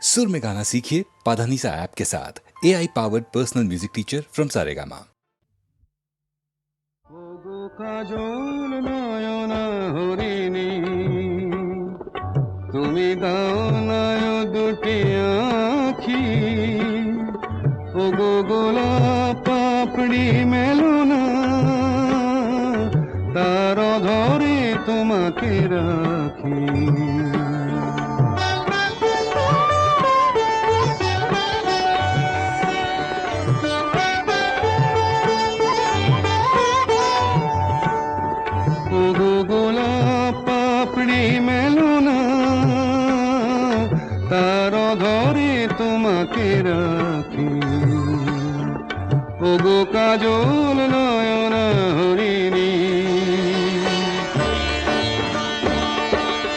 सुर में गाना सीखिए पाधानीसा ऐप के साथ। AI powered personal music teacher from Saregama. কাজল নয়ন হরিণী তুমি দাও নয় দুটি আখি ও গো গোলাপ পাপড়ি মেলো না তার ধরে তোমাকে রাখি তার ধরে তোমাকে রাখি ওগো কাজল নয়ন হরিণী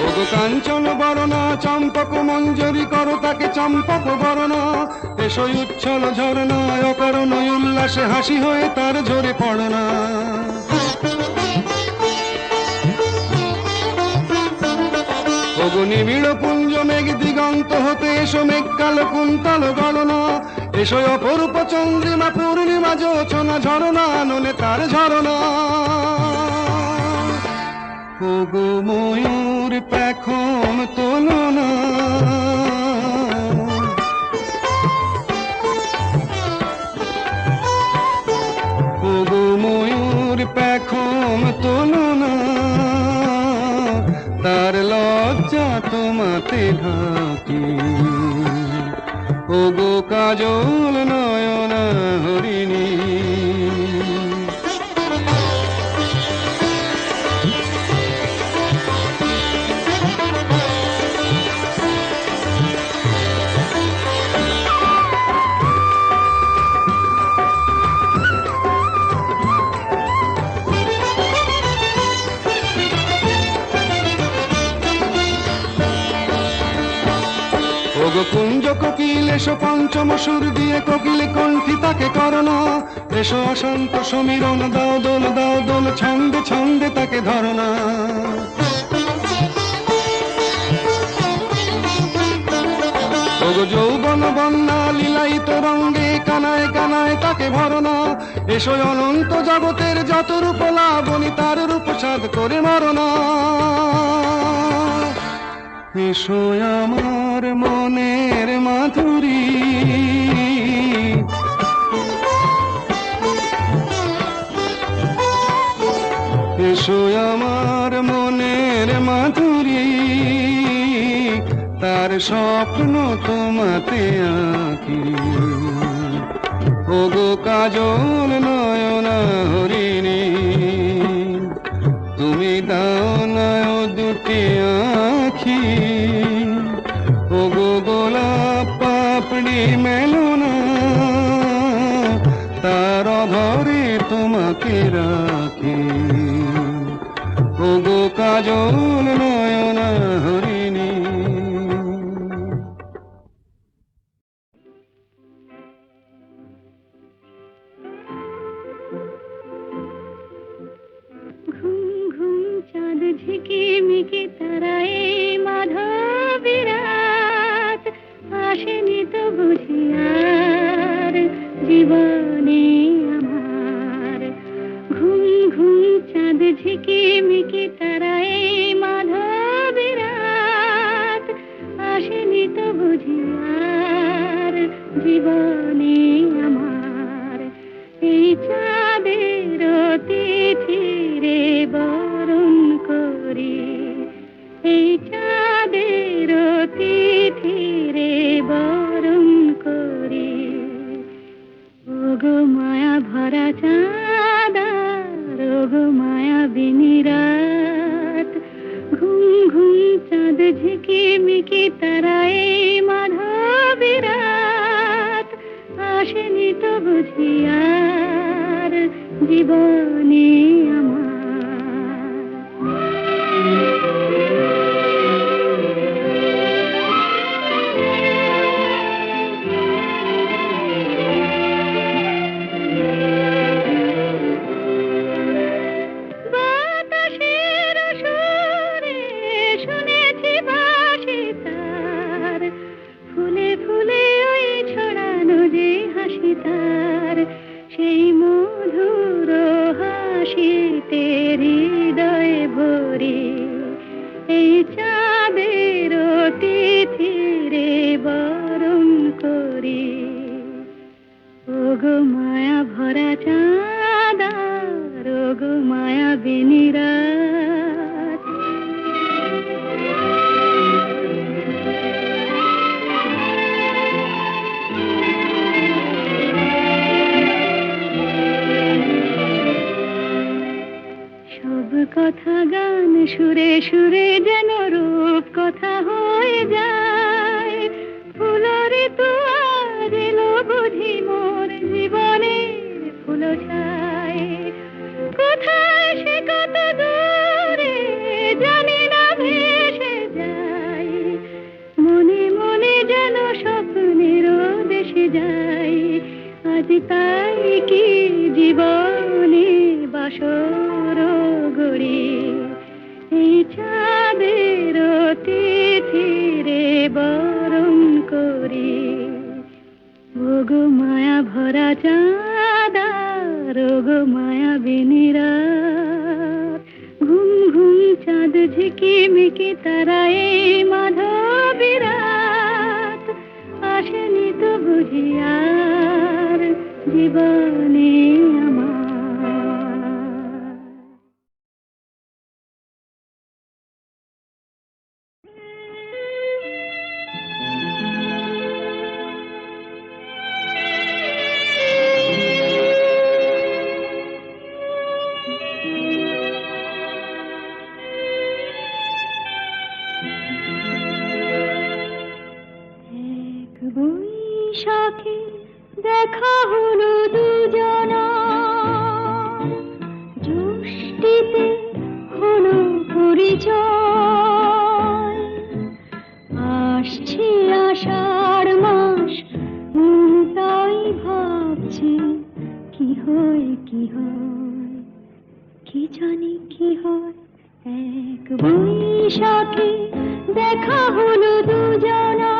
ওগো কাঞ্চন বরণা চম্পক মঞ্জরি করো তাকে চম্পক বরণা এসো উচ্ছল ঝরনা অকারণ উল্লাসে হাসি হয়ে তার ঝরে পড়না ওগো নিবিড় পুঞ্জ মেঘ দিগন্ত হতে এসো মেঘ কালো কুন্তল গণনা এসো অপরূপ চন্দ্রিমা পূর্ণিমা যোচনা ঝরনা নলে তার ঝরনা ওগো ময়ূর পেখম তোলনা ওগো ময়ূর পেখম তোলনা তার লজ্জা তোমাতে ঢাকি ওগো কাজল নয়ন হরিণী ওগো কুঞ্জ কোকিল এসো পঞ্চম সুর দিয়ে কোকিল কণ্ঠী তাকে করোনা এসো অশান্ত সমীরণ দাও দোল ছন্দে ছন্দে তাকে ধরনা ওগো যৌবন বন্যা লীলায়িত রঙ্গে কানায় কানায় তাকে ভরনা এসো অনন্ত জগতের যত রূপ লাবণী তার রূপ সাধ করে মরনা এসো আমার মনের মাধুরী এসো আমার মনের মাধুরী তার স্বপ্ন তোমাতে আঁকি ওগো কাজল নয়ন হরিণী তুমি দাও নয় দুটি আখি ওগো গোলাপ পাপড়ি মেলো না তার ধরে তোমাকে রাখি ওগো কাজল নয়ন হরিণী ঝিকিমিকি তারায় মাধবী রাত আসেনি তো বুঝিয়ার জীবনে আমার ঘুম ঘুম চাঁদ ঝিকিমিকি তারায় মাধবী রাত আসেনি তো বুঝিয়ার জীবনে আমার এই চাঁদের তিথি রে বরণ করি এই চাঁদের তিথি রে বরণ করি ওগো মায়া ভরা চাঁদার ওগো মায়া বিনি রাত ঘুম ঘুম চাঁদ ঝিকিমিকি তারায় মাধবী রাত আসেনি তো বুঝিয়ার করি। ওগো মায়া ভরা চাঁদ আর ওগো মায়া বিনিরাত, সব কথা গান সুরে সুরে যেন রূপ কথা হয়ে যায়। ফুলরে তো আজ এলো বুঝি মোর জীবনের ফুল ছায়। কোথায় সে কত দূরে জানি না ভেসে যায়। মনে মনে যেন স্বপ্নের দেশে যাই। আজ তাই কি জীবনে বাসর গড়ি, এই চাঁদের তিথিরে বরণ করি। ওগো মায়া ভরা চাঁদ আর ওগো মায়া বিনিরাত, ঘুম ঘুম চাঁদ ঝিকিমিকি তারায় মাধবী রাত। আসেনি তো বুঝি আর জীবনে আমার। এক বৈশাখে দেখা হলো দুজনা, জ্যৈষ্ঠীতে হলো পরিচয়। আসছে আষাঢ় মাস, তাই ভাবছি কি হয় কি হয়, কি জানি কি হয়। এক বৈশাখে দেখা হলো দুজনা,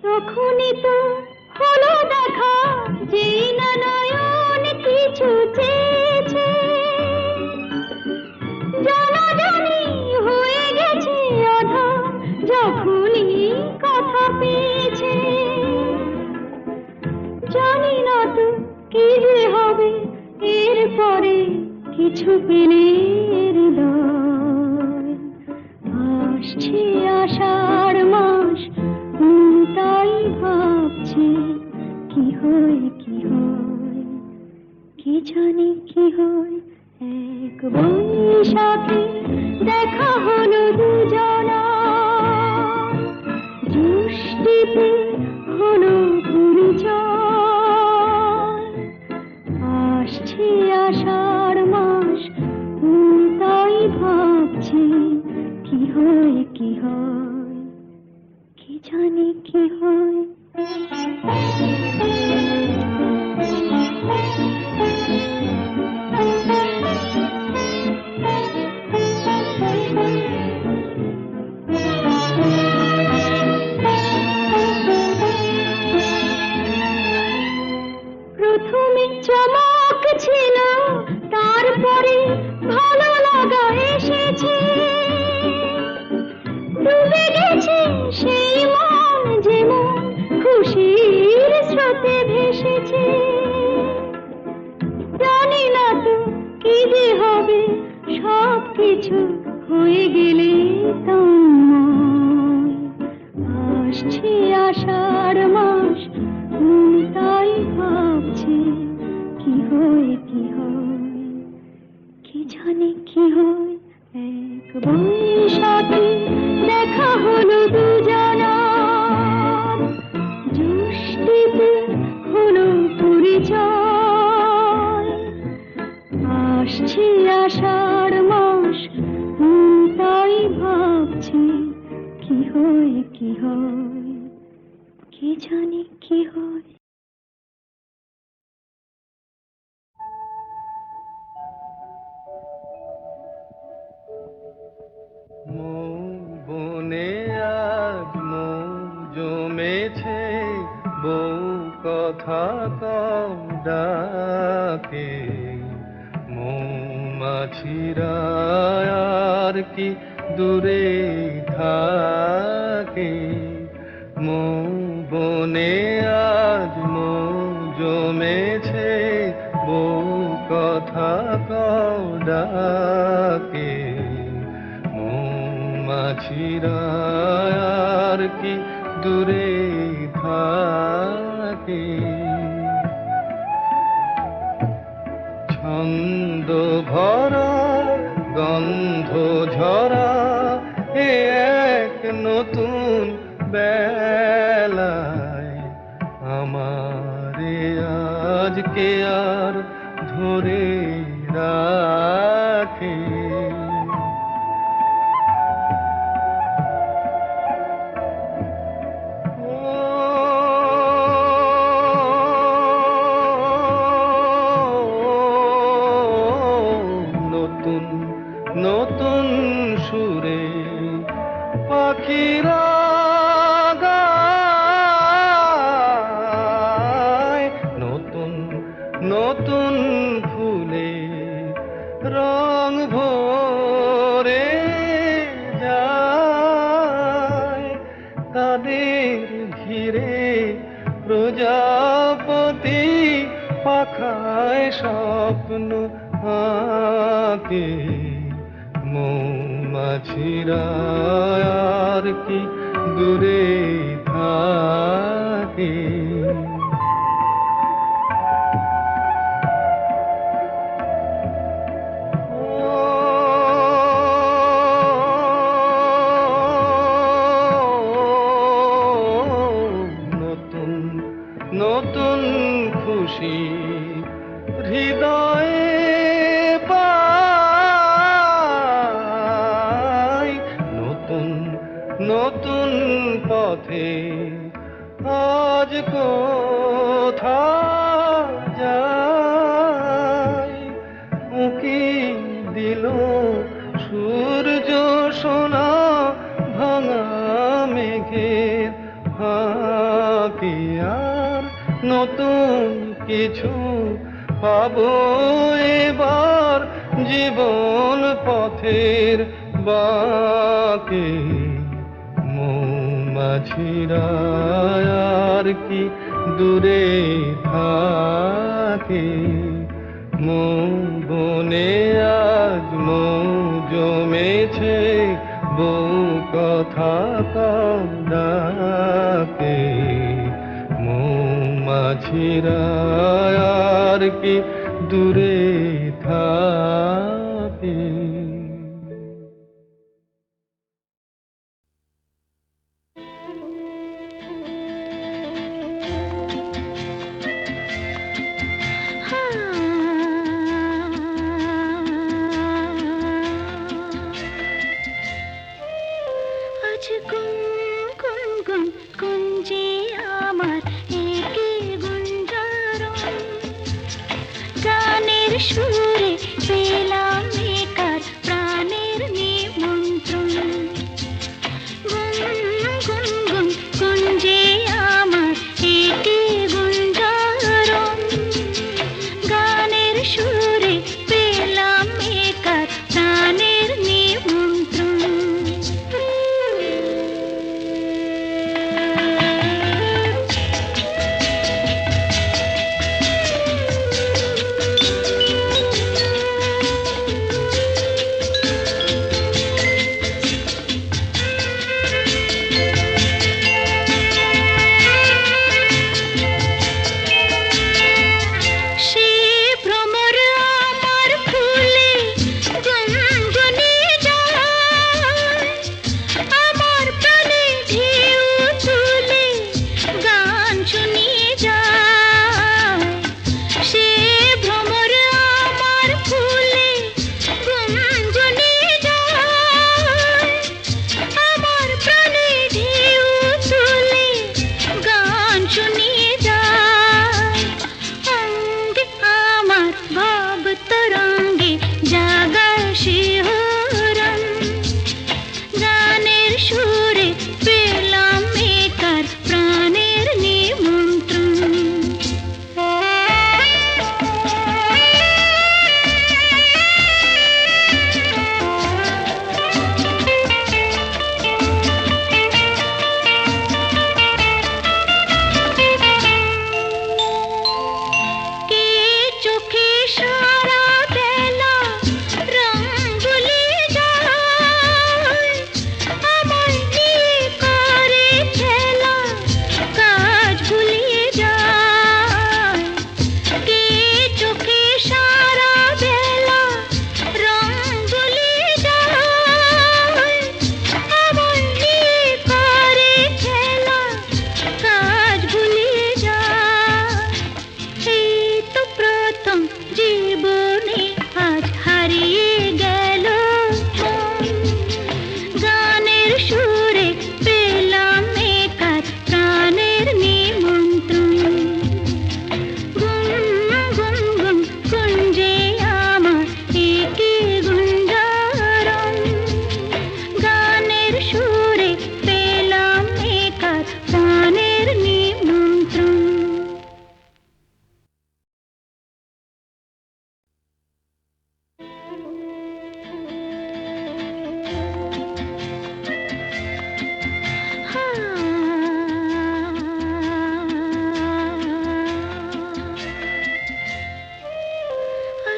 তখনই তো হলো দেখা, যেই না নয়ন কিছু চেয়েছে। জানাজানি হয়ে গেছে আধা, যখনই কথা পেয়েছে। জানি না তো কি যে হবে এরপরে, কিছু পেলে হৃদয়। আসছে আষাঢ় মাস, তাই ভাবছি কি হয় কি হয়, কি জানি কি হয়। এক বৈশাখে দেখা হলো দুজনা, জ্যৈষ্ঠীতে হলো পরিচয়। আসছে আষাঢ় মাস, তাই ভাবছি কি হয় কি হয়, কি জানি কি হয়। প্রথমে চমক ছিল, তারপরে ভালো লাগা এসেছে। ডুবে গেছে সেই মন, যেমন খুশির স্রোতে ভেসেছে। জানি না তো কি যে হবে, সব কিছু হয়ে গেলে তন্ময়। আসছে আষাঢ় মাস, তাই ভাবছি কি হয় কি হয়, কি জানি কি হয়। এক বৈশাখে দেখা হলো দুজনা, জ্যৈষ্ঠীতে হলো পরিচয়। আসছে আষাঢ় মাস, তাই ভাবছি কি হয় কি হয়, কি জানি কি হয়। বনে আজ মৌ জমেছে, বউ কথা কম ডাকে, মৌমাছিরা আর কি দূরে থাকে, বনে আজ মৌ জমেছে, বউ কথা কম ডাকে, মৌমাছিরা আর কি দূরে থাকে। ছন্দ ভরা গন্ধ ঝরা এ এক নতুন বেলায়, আমারে আজকে আর ধরে রাখে। নতুন নতুন সুরে পাখিরা গায়, নতুন নতুন ফুলে রং ভরে যায়, তাদের ঘিরে প্রজাপতি পাখায় স্বপ্ন আঁকে, মৌমাছিরা আর কি দূরে থাকে। নতুন নতুন খুশি হৃদয়ে পাই, নতুন নতুন পথে আজ কোথায় যাই, উঁকি দিল সূর্য সোনা ভাঙা মেঘের ফাঁকে, আর নতুন কিছু পাবো এবার জীবন পথের বাঁকে, মৌমাছিরা আর কি দূরে থাকে, বনে আজ মৌ জমেছে, বউ কথা কম ডাকে, মৌমাছিরা আর কি দূরে থাকে। আজ গুন গুন গুন গুঞ্জে আমার একে গুঞ্জারণ, গানের সুরে পেলাম একার প্রাণের নিমন্ত্রণ। গুন গুন গুন গুঞ্জে আমার একে গুঞ্জারণ, গানের সুরে পেলাম একার প্রাণের নিমন্ত্রণ।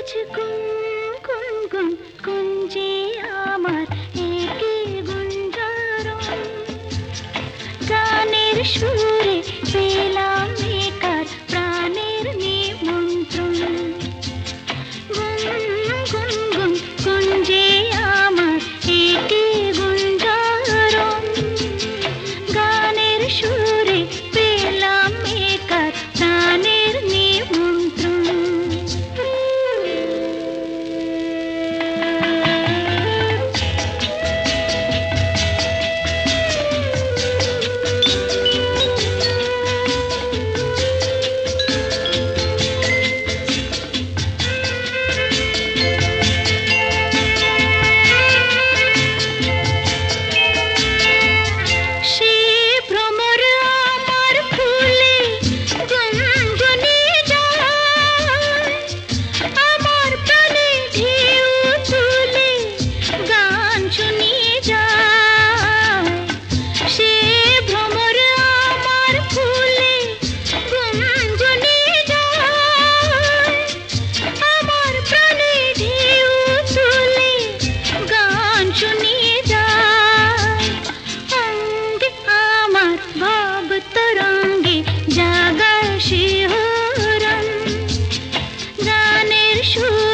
আজ গুন কুঞ্জে আমার একে গুঞ্জরণ গানের সুরে পেলাম একার প্রাণের নিমন্ত্রণ গুন কুঞ্জে আমার একে গুঞ্জরণ গানের সুরে পেলাম একার প্রাণের নিমন্ত্রণ সে ভ্রমর আমার ফুলে গুনগুনে যায় আমার প্রাণে ঢেউ তুলে গান শুনিয়ে যায় সে ভ্রমর আমার ফুলে গুনগুনে যায় আমার প্রাণে ঢেউ তুলে গান শুনিয়ে যায় অঙ্গে আমার ভাব তরঙ্গে জাগায় শিহরণ গানের সুর